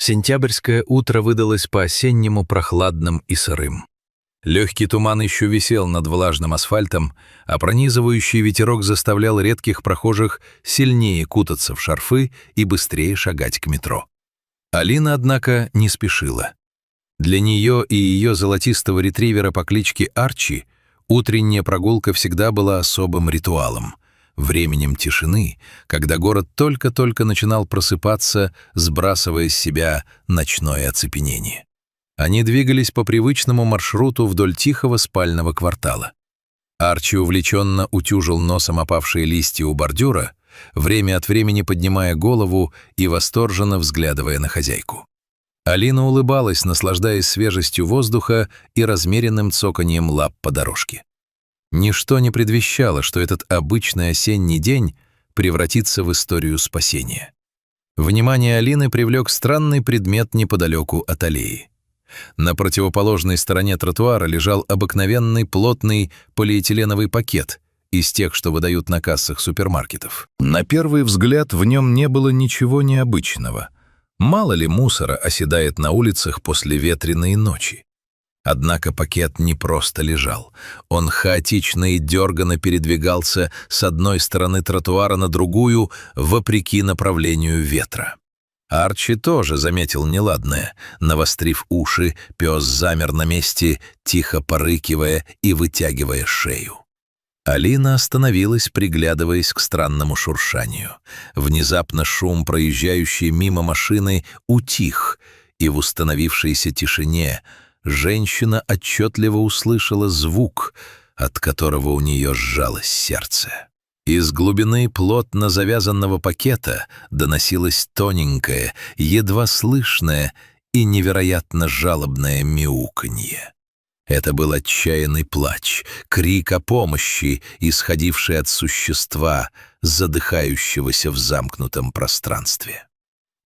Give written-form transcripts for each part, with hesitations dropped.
Сентябрьское утро выдалось по-осеннему прохладным и сырым. Легкий туман еще висел над влажным асфальтом, а пронизывающий ветерок заставлял редких прохожих сильнее кутаться в шарфы и быстрее шагать к метро. Алина, однако, не спешила. Для нее и ее золотистого ретривера по кличке Арчи утренняя прогулка всегда была особым ритуалом, временем тишины, когда город только-только начинал просыпаться, сбрасывая с себя ночное оцепенение. Они двигались по привычному маршруту вдоль тихого спального квартала. Арчи увлеченно утюжил носом опавшие листья у бордюра, время от времени поднимая голову и восторженно взглядывая на хозяйку. Алина улыбалась, наслаждаясь свежестью воздуха и размеренным цоканьем лап по дорожке. Ничто не предвещало, что этот обычный осенний день превратится в историю спасения. Внимание Алины привлек странный предмет неподалеку от аллеи. На противоположной стороне тротуара лежал обыкновенный плотный полиэтиленовый пакет из тех, что выдают на кассах супермаркетов. На первый взгляд в нем не было ничего необычного. Мало ли мусора оседает на улицах после ветреной ночи. Однако пакет не просто лежал. Он хаотично и дерганно передвигался с одной стороны тротуара на другую, вопреки направлению ветра. Арчи тоже заметил неладное. Навострив уши, пес замер на месте, тихо порыкивая и вытягивая шею. Алина остановилась, приглядываясь к странному шуршанию. Внезапно шум, проезжающей мимо машины, утих, и в установившейся тишине женщина отчетливо услышала звук, от которого у нее сжалось сердце. Из глубины плотно завязанного пакета доносилось тоненькое, едва слышное и невероятно жалобное мяуканье. Это был отчаянный плач, крик о помощи, исходивший от существа, задыхающегося в замкнутом пространстве.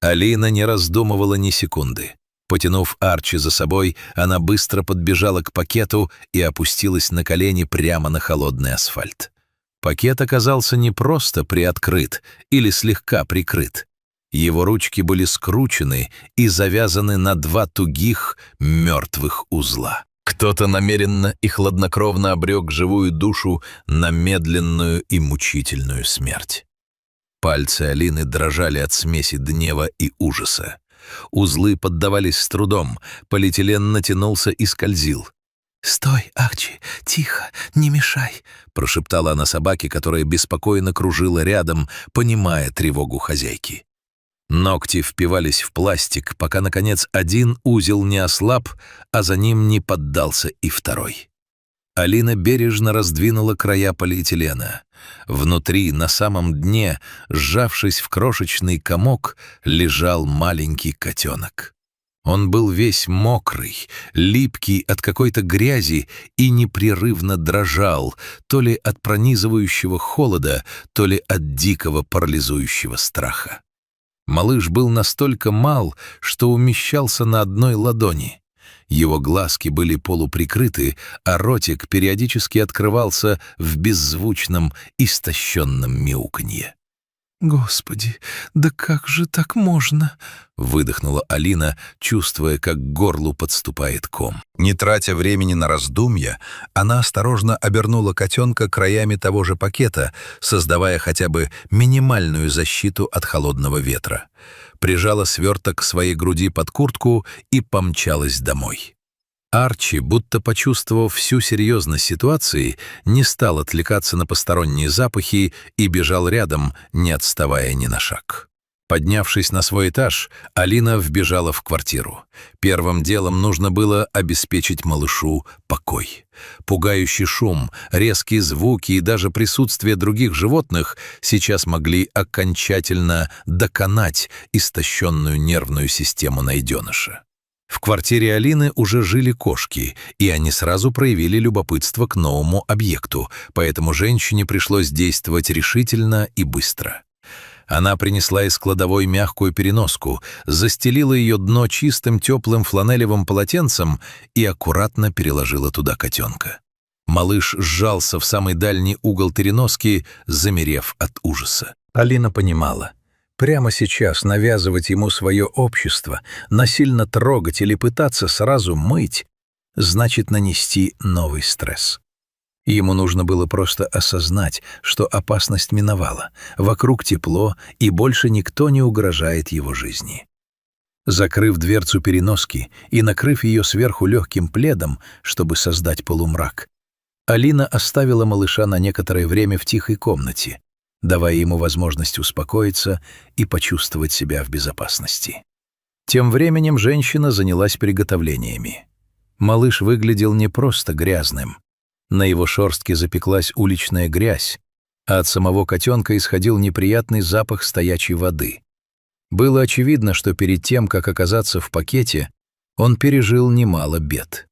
Алина не раздумывала ни секунды. Потянув Арчи за собой, она быстро подбежала к пакету и опустилась на колени прямо на холодный асфальт. Пакет оказался не просто приоткрыт или слегка прикрыт. Его ручки были скручены и завязаны на два тугих, мертвых узла. Кто-то намеренно и хладнокровно обрек живую душу на медленную и мучительную смерть. Пальцы Алины дрожали от смеси гнева и ужаса. Узлы поддавались с трудом, полиэтилен натянулся и скользил. «Стой, Арчи, тихо, не мешай», — прошептала она собаке, которая беспокойно кружила рядом, понимая тревогу хозяйки. Ногти впивались в пластик, пока, наконец, один узел не ослаб, а за ним не поддался и второй. Алина бережно раздвинула края полиэтилена. Внутри, на самом дне, сжавшись в крошечный комок, лежал маленький котенок. Он был весь мокрый, липкий от какой-то грязи и непрерывно дрожал, то ли от пронизывающего холода, то ли от дикого парализующего страха. Малыш был настолько мал, что умещался на одной ладони. Его глазки были полуприкрыты, а ротик периодически открывался в беззвучном, истощенном мяуканье. «Господи, да как же так можно?» — выдохнула Алина, чувствуя, как к горлу подступает ком. Не тратя времени на раздумья, она осторожно обернула котенка краями того же пакета, создавая хотя бы минимальную защиту от холодного ветра. Прижала сверток к своей груди под куртку и помчалась домой. Арчи, будто почувствовав всю серьезность ситуации, не стал отвлекаться на посторонние запахи и бежал рядом, не отставая ни на шаг. Поднявшись на свой этаж, Алина вбежала в квартиру. Первым делом нужно было обеспечить малышу покой. Пугающий шум, резкие звуки и даже присутствие других животных сейчас могли окончательно доконать истощенную нервную систему найденыша. В квартире Алины уже жили кошки, и они сразу проявили любопытство к новому объекту, поэтому женщине пришлось действовать решительно и быстро. Она принесла из кладовой мягкую переноску, застелила ее дно чистым теплым фланелевым полотенцем и аккуратно переложила туда котенка. Малыш сжался в самый дальний угол переноски, замерев от ужаса. Алина понимала. Прямо сейчас навязывать ему свое общество, насильно трогать или пытаться сразу мыть, значит нанести новый стресс. Ему нужно было просто осознать, что опасность миновала, вокруг тепло, и больше никто не угрожает его жизни. Закрыв дверцу переноски и накрыв ее сверху легким пледом, чтобы создать полумрак, Алина оставила малыша на некоторое время в тихой комнате, давая ему возможность успокоиться и почувствовать себя в безопасности. Тем временем женщина занялась приготовлениями. Малыш выглядел не просто грязным. На его шерстке запеклась уличная грязь, а от самого котенка исходил неприятный запах стоячей воды. Было очевидно, что перед тем, как оказаться в пакете, он пережил немало бед.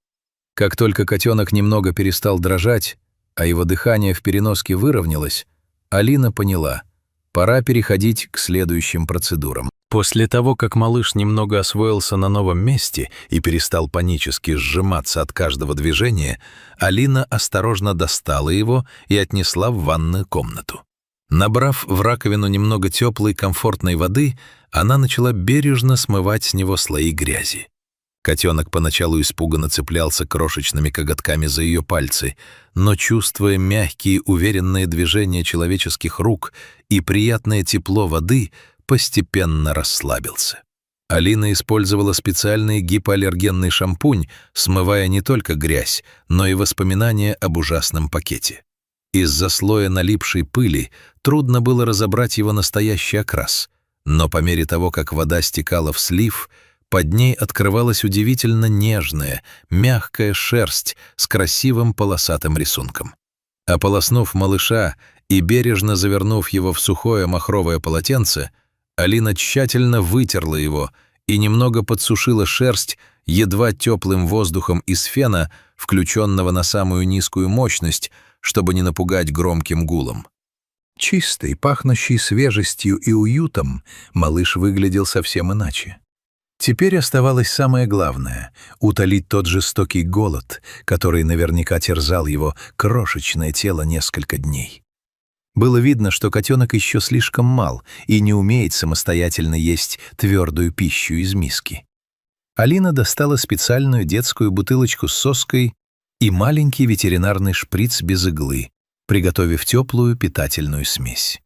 Как только котенок немного перестал дрожать, а его дыхание в переноске выровнялось, Алина поняла — пора переходить к следующим процедурам. После того, как малыш немного освоился на новом месте и перестал панически сжиматься от каждого движения, Алина осторожно достала его и отнесла в ванную комнату. Набрав в раковину немного теплой комфортной воды, она начала бережно смывать с него слои грязи. Котенок поначалу испуганно цеплялся крошечными коготками за ее пальцы, но, чувствуя мягкие, уверенные движения человеческих рук и приятное тепло воды, постепенно расслабился. Алина использовала специальный гипоаллергенный шампунь, смывая не только грязь, но и воспоминания об ужасном пакете. Из-за слоя налипшей пыли трудно было разобрать его настоящий окрас, но по мере того, как вода стекала в слив, под ней открывалась удивительно нежная, мягкая шерсть с красивым полосатым рисунком. Ополоснув малыша и бережно завернув его в сухое махровое полотенце, Алина тщательно вытерла его и немного подсушила шерсть едва теплым воздухом из фена, включенного на самую низкую мощность, чтобы не напугать громким гулом. Чистый, пахнущий свежестью и уютом, малыш выглядел совсем иначе. Теперь оставалось самое главное — утолить тот жестокий голод, который наверняка терзал его крошечное тело несколько дней. Было видно, что котенок еще слишком мал и не умеет самостоятельно есть твердую пищу из миски. Алина достала специальную детскую бутылочку с соской и маленький ветеринарный шприц без иглы, приготовив теплую питательную смесь.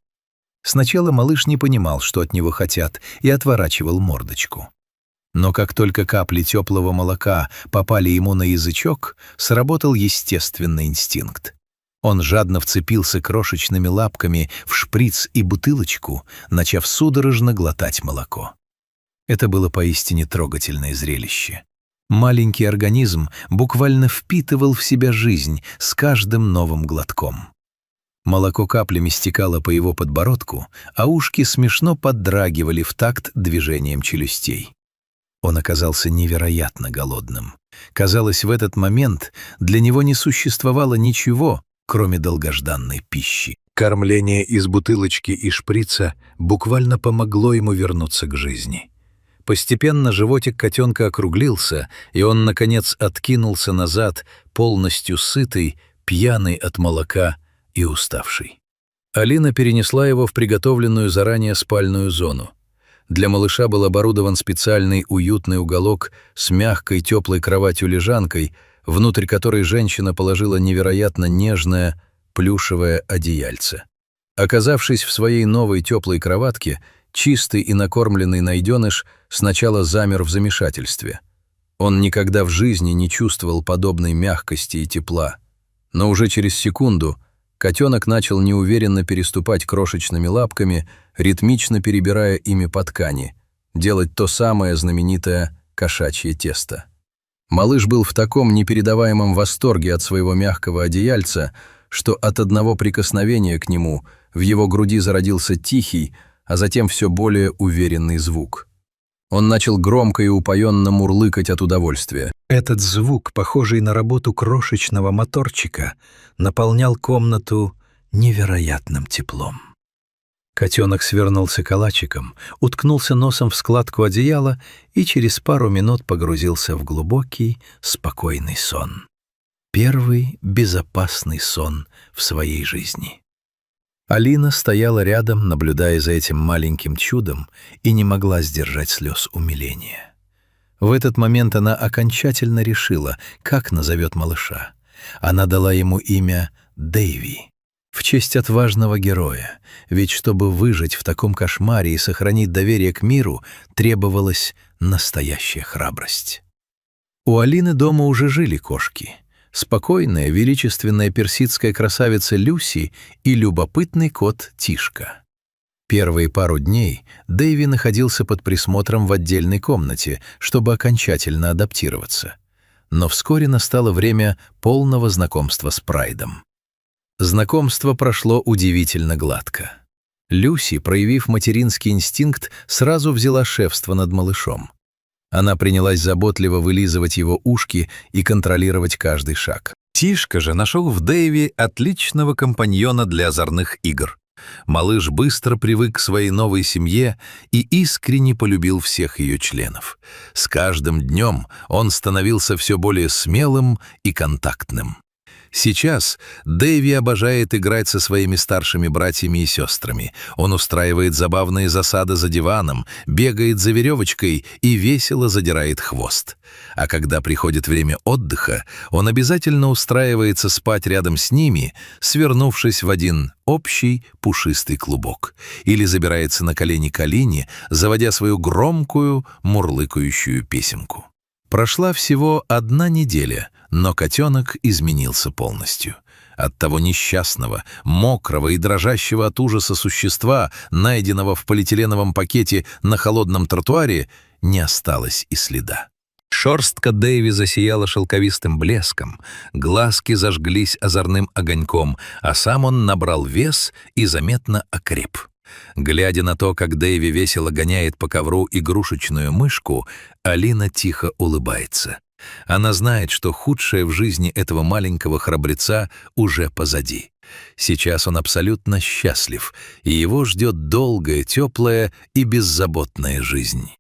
Сначала малыш не понимал, что от него хотят, и отворачивал мордочку. Но как только капли теплого молока попали ему на язычок, сработал естественный инстинкт. Он жадно вцепился крошечными лапками в шприц и бутылочку, начав судорожно глотать молоко. Это было поистине трогательное зрелище. Маленький организм буквально впитывал в себя жизнь с каждым новым глотком. Молоко каплями стекало по его подбородку, а ушки смешно поддрагивали в такт движением челюстей. Он оказался невероятно голодным. Казалось, в этот момент для него не существовало ничего, кроме долгожданной пищи. Кормление из бутылочки и шприца буквально помогло ему вернуться к жизни. Постепенно животик котенка округлился, и он, наконец, откинулся назад, полностью сытый, пьяный от молока и уставший. Алина перенесла его в приготовленную заранее спальную зону. Для малыша был оборудован специальный уютный уголок с мягкой теплой кроватью-лежанкой, внутрь которой женщина положила невероятно нежное плюшевое одеяльце. Оказавшись в своей новой теплой кроватке, чистый и накормленный найденыш сначала замер в замешательстве. Он никогда в жизни не чувствовал подобной мягкости и тепла. Но уже через секунду котенок начал неуверенно переступать крошечными лапками, ритмично перебирая ими по ткани, делать то самое знаменитое кошачье тесто. Малыш был в таком непередаваемом восторге от своего мягкого одеяльца, что от одного прикосновения к нему в его груди зародился тихий, а затем все более уверенный звук. Он начал громко и упоенно мурлыкать от удовольствия. Этот звук, похожий на работу крошечного моторчика, наполнял комнату невероятным теплом. Котенок свернулся калачиком, уткнулся носом в складку одеяла и через пару минут погрузился в глубокий, спокойный сон. Первый безопасный сон в своей жизни. Алина стояла рядом, наблюдая за этим маленьким чудом, и не могла сдержать слез умиления. В этот момент она окончательно решила, как назовет малыша. Она дала ему имя Дэйви, в честь отважного героя, ведь чтобы выжить в таком кошмаре и сохранить доверие к миру, требовалась настоящая храбрость. У Алины дома уже жили кошки. Спокойная, величественная персидская красавица Люси и любопытный кот Тишка. Первые пару дней Дэйви находился под присмотром в отдельной комнате, чтобы окончательно адаптироваться. Но вскоре настало время полного знакомства с Прайдом. Знакомство прошло удивительно гладко. Люси, проявив материнский инстинкт, сразу взяла шефство над малышом. Она принялась заботливо вылизывать его ушки и контролировать каждый шаг. Тишка же нашел в Дэйви отличного компаньона для озорных игр. Малыш быстро привык к своей новой семье и искренне полюбил всех ее членов. С каждым днем он становился все более смелым и контактным. Сейчас Дэйви обожает играть со своими старшими братьями и сестрами. Он устраивает забавные засады за диваном, бегает за веревочкой и весело задирает хвост. А когда приходит время отдыха, он обязательно устраивается спать рядом с ними, свернувшись в один общий пушистый клубок, или забирается на колени к Алине, заводя свою громкую мурлыкающую песенку. Прошла всего 1 неделя, но котенок изменился полностью. От того несчастного, мокрого и дрожащего от ужаса существа, найденного в полиэтиленовом пакете на холодном тротуаре, не осталось и следа. Шерстка Дэйви засияла шелковистым блеском, глазки зажглись озорным огоньком, а сам он набрал вес и заметно окреп. Глядя на то, как Дэйви весело гоняет по ковру игрушечную мышку, Алина тихо улыбается. Она знает, что худшее в жизни этого маленького храбреца уже позади. Сейчас он абсолютно счастлив, и его ждет долгая, теплая и беззаботная жизнь.